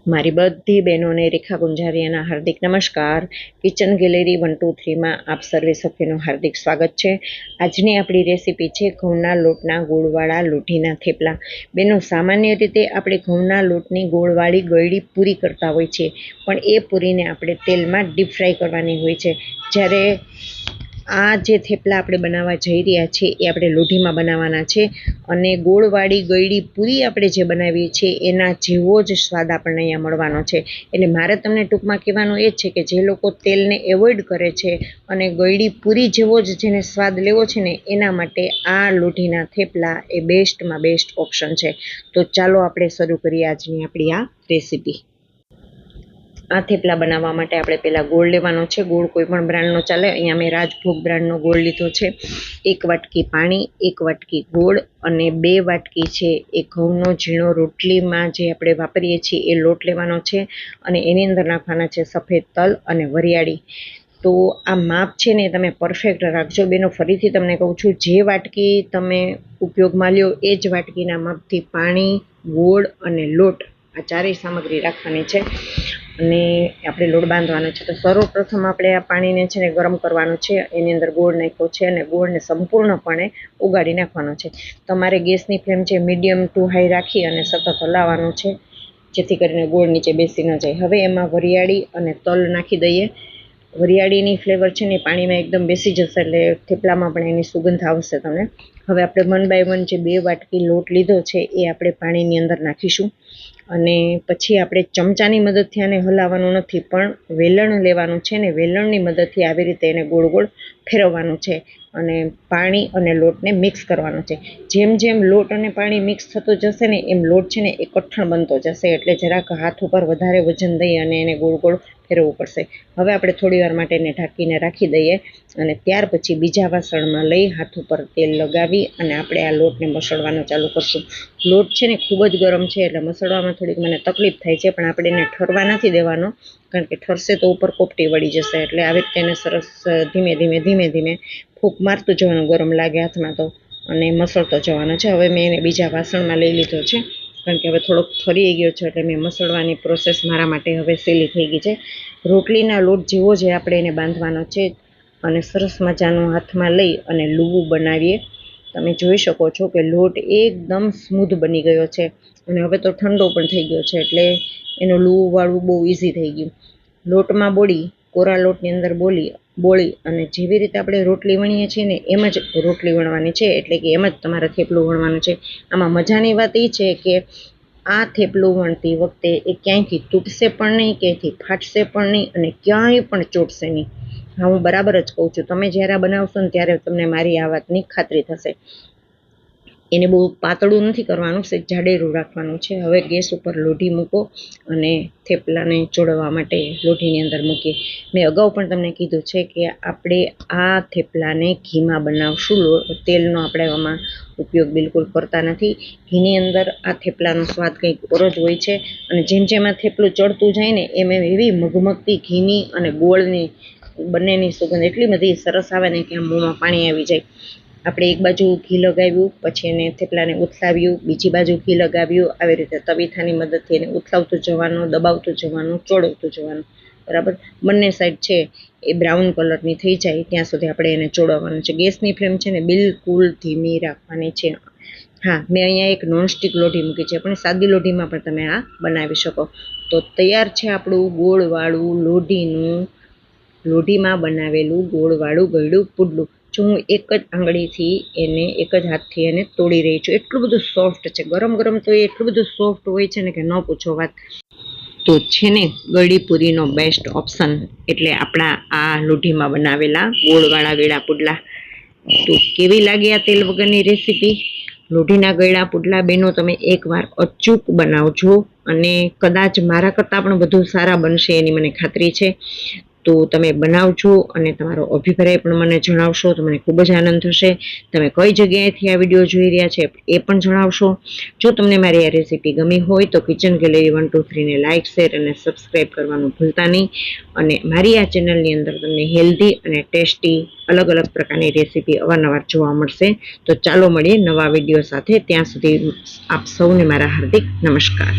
મારી બધી બહેનોને રેખા ગુંજારિયાના હાર્દિક નમસ્કાર। કિચન ગેલેરી 123 માં આપ સર્વે સભ્યોનું હાર્દિક સ્વાગત છે। આજની આપણી રેસીપી છે ઘઉંના લોટના ગોળવાળા લોઢીના થેપલા। બહેનો, સામાન્ય રીતે આપણે ઘઉંના લોટની ગોળવાળી ગળી પૂરી કરતા હોય છે, પણ એ પૂરીને આપણે તેલમાં ડીપ ફ્રાય કરવાની હોય છે। જ્યારે આ જે થેપલા આપણે બનાવવા જઈ રહ્યા છીએ એ આપણે લોઢીમાં બનાવવાના છે, અને ગોળવાળી ગળી પૂરી આપણે જે બનાવીએ છીએ એના જેવો જ સ્વાદ આપણને અહીંયા મળવાનો છે। એટલે મારે તમને ટૂંકમાં કહેવાનું એ છે કે જે લોકો તેલને એવોઇડ કરે છે અને ગળી પૂરી જેવો જ જેને સ્વાદ લેવો છે ને, એના માટે આ લોઢીના થેપલા એ બેસ્ટમાં બેસ્ટ ઓપ્શન છે। તો ચાલો આપણે શરૂ કરીએ આજની આપણી આ રેસીપી। આ થેપલા બનાવવા માટે આપણે પહેલાં ગોળ લેવાનો છે। ગોળ કોઈ પણ બ્રાન્ડનો ચાલે। અહીંયા મેં રાજભોગ બ્રાન્ડનો ગોળ લીધો છે। 1 વાટકી પાણી, 1 વાટકી ગોળ અને 2 વાટકી છે એ ઘઉંનો ઝીણો રોટલીમાં જે આપણે વાપરીએ છીએ એ લોટ લેવાનો છે, અને એની અંદર નાખવાના છે સફેદ તલ અને વરિયાળી। તો આ માપ છે ને તમે પરફેક્ટ રાખજો બેનો। ફરીથી તમને કહું છું, જે વાટકી તમે ઉપયોગમાં લ્યો એ જ વાટકીના માપથી પાણી, ગોળ અને લોટ આ ચારેય સામગ્રી રાખવાની છે, અને આપણે લોટ બાંધવાનો છે। તો સર્વપ્રથમ આપણે આ પાણીને છે ને ગરમ કરવાનું છે। એની અંદર ગોળ નાખ્યો છે અને ગોળને સંપૂર્ણપણે ઉગાડી નાખવાનો છે। તમારે ગેસની ફ્લેમ છે મીડિયમ ટુ હાઈ રાખી અને સતત હલાવવાનું છે, જેથી કરીને ગોળ નીચે બેસી ન જાય। હવે એમાં વરિયાળી અને તલ નાખી દઈએ। વરિયાળીની ફ્લેવર છે ને પાણીમાં એકદમ બેસી જશે, એટલે થેપલામાં પણ એની સુગંધ આવશે તમને। હવે આપણે 1 બાય 1 જે 2 વાટકી લોટ લીધો છે એ આપણે પાણીની અંદર નાખીશું, અને પછી આપણે ચમચાની મદદથી આને હલાવવાનું નથી, પણ વેલણ લેવાનું છે ને વેલણની મદદથી આવી રીતે એને ગોળ ગોળ ફેરવવાનું છે, અને પાણી અને લોટને મિક્સ કરવાનો છે। જેમ જેમ લોટ અને પાણી મિક્સ થતું જશે ને એમ લોટ છે ને એ કઠણ બનતો જશે, એટલે જરાક હાથ ઉપર વધારે વજન દઈ અને એને ગોળ ગોળ ફેરવવું પડશે। હવે આપણે થોડી વાર માટે એને ઢાંકીને રાખી દઈએ, અને ત્યાર પછી બીજા વાસણમાં લઈ હાથ ઉપર તેલ લગાવી અને આપણે આ લોટને મસળવાનું ચાલુ કરશું। લોટ છે ને ખૂબ જ ગરમ છે, એટલે મસળવામાં થોડીક મને તકલીફ થાય છે, પણ આપણે એને ઠરવા નથી દેવાનો, કારણ કે ઠરશે તો ઉપર કોપટી વળી જશે। એટલે આવી રીતે એને સરસ ધીમે ધીમે ફૂંક મારતું જવાનું, ગરમ લાગે હાથમાં તો, અને મસળતો જવાનો છે। હવે મેં એને બીજા વાસણમાં લઈ લીધો છે, કારણ કે હવે થોડોક ઠરી ગયો છે, એટલે મેં મસળવાની પ્રોસેસ મારા માટે હવે સહેલી થઈ ગઈ છે। રોટલીના લોટ જેવો જ આપણે એને બાંધવાનો છે, અને સરસ મજાનું હાથમાં લઈ અને લૂવું બનાવીએ। તમે જોઈ શકો છો કે લોટ એકદમ સ્મૂધ બની ગયો છે, અને હવે તો ઠંડો પણ થઈ ગયો છે, એટલે એનું લૂવું વાળવું બહુ ઇઝી થઈ ગયું। લોટમાં કોરા લોટની અંદર બોળી અને જેવી રીતે આપણે રોટલી વણીએ છીએ ને એમ જ રોટલી વણવાની છે, એટલે કે એમ જ તમારે થેપલું વણવાનું છે। આમાં મજાની વાત એ છે કે આ થેપલું વણતી વખતે એ ક્યાંયથી તૂટશે પણ નહીં, ક્યાંયથી ફાટશે પણ નહીં, અને ક્યાંય પણ ચોટશે નહીં। હા, હું બરાબર જ કહું છું। તમે જ્યારે બનાવશો ને ત્યારે તમને મારી આ વાતની ખાતરી થશે। એને બહુ પાતળું નથી કરવાનું, સેજ જાડેરું રાખવાનું છે। હવે ગેસ ઉપર લોઢી મૂકો અને થેપલાને ચોળવવા માટે લોઢીની અંદર મૂકીએ। મેં અગાઉ પણ તમને કીધું છે કે આપણે આ થેપલાને ઘીમાં બનાવશું, તેલનો આપણે આમાં ઉપયોગ બિલકુલ કરતા નથી। ઘીની અંદર આ થેપલાનો સ્વાદ કંઈક ઓર જ હોય છે, અને જેમ જેમ આ થેપલું ચડતું જાય ને એમ એવી મઘમગતી ઘીની અને ગોળની બંનેની સુગંધ એટલી બધી સરસ આવે ને કે આમ મોંમાં પાણી આવી જાય। આપણે એક બાજુ ઘી લગાવ્યું, પછી એને થેપલાને ઉથલાવ્યું, બીજી બાજુ ઘી લગાવ્યું, આવી રીતે તવીથાની મદદથી એને ઉથલાવતું જવાનું, દબાવતું જવાનું, ચોળવતું જવાનું, બરાબર। બંને સાઈડ છે એ બ્રાઉન કલરની થઈ જાય ત્યાં સુધી આપણે એને ચોળવવાનું છે। ગેસની ફ્લેમ છે ને બિલકુલ ધીમી રાખવાની છે। હા, મેં અહીંયા એક નોનસ્ટિક લોઢી મૂકી છે, પણ સાદી લોઢીમાં પણ તમે આ બનાવી શકો। તો તૈયાર છે આપણું ગોળવાળું લોઢીમાં બનાવેલું ગોળવાળું ગળ્યું પુડલું। જો હું એક જ આંગળીથી એક જ હાથથી એને તોડી રહી છું, એટલું બધું સોફ્ટ છે। ગરમ ગરમ તો એટલું બધું સોફ્ટ હોય છે ને કે ન પૂછો વાત। તો છે ને ગળી પૂરીનો બેસ્ટ ઓપ્શન એટલે આપણા આ લોઢીમાં બનાવેલા ગોળવાળા ગળ્યા પુડલા। તો કેવી લાગી આ તેલ વગરની રેસીપી? લોઢીના ગળ્યા પુડલા બેનો તમે એકવાર અચૂક બનાવજો, અને કદાચ મારા કરતાં પણ વધુ સારા બનશે એની મને ખાતરી છે। તો તમે બનાવજો અને તમારો અભિપ્રાય પણ મને જણાવશો, તો મને ખૂબ જ આનંદ થશે। તમે કઈ જગ્યાએથી આ વિડીયો જોઈ રહ્યા છે એ પણ જણાવશો। જો તમને મારી આ રેસીપી ગમી હોય તો કિચન ગેલેરી 123 ને લાઇક, શેર અને સબસ્ક્રાઈબ કરવાનું ભૂલતા નહીં, અને મારી આ ચેનલની અંદર તમને હેલ્ધી અને ટેસ્ટી અલગ અલગ પ્રકારની રેસીપી અવારનવાર જોવા મળશે। તો ચાલો મળીએ નવા વિડીયો સાથે, ત્યાં સુધી આપ સૌને મારા હાર્દિક નમસ્કાર।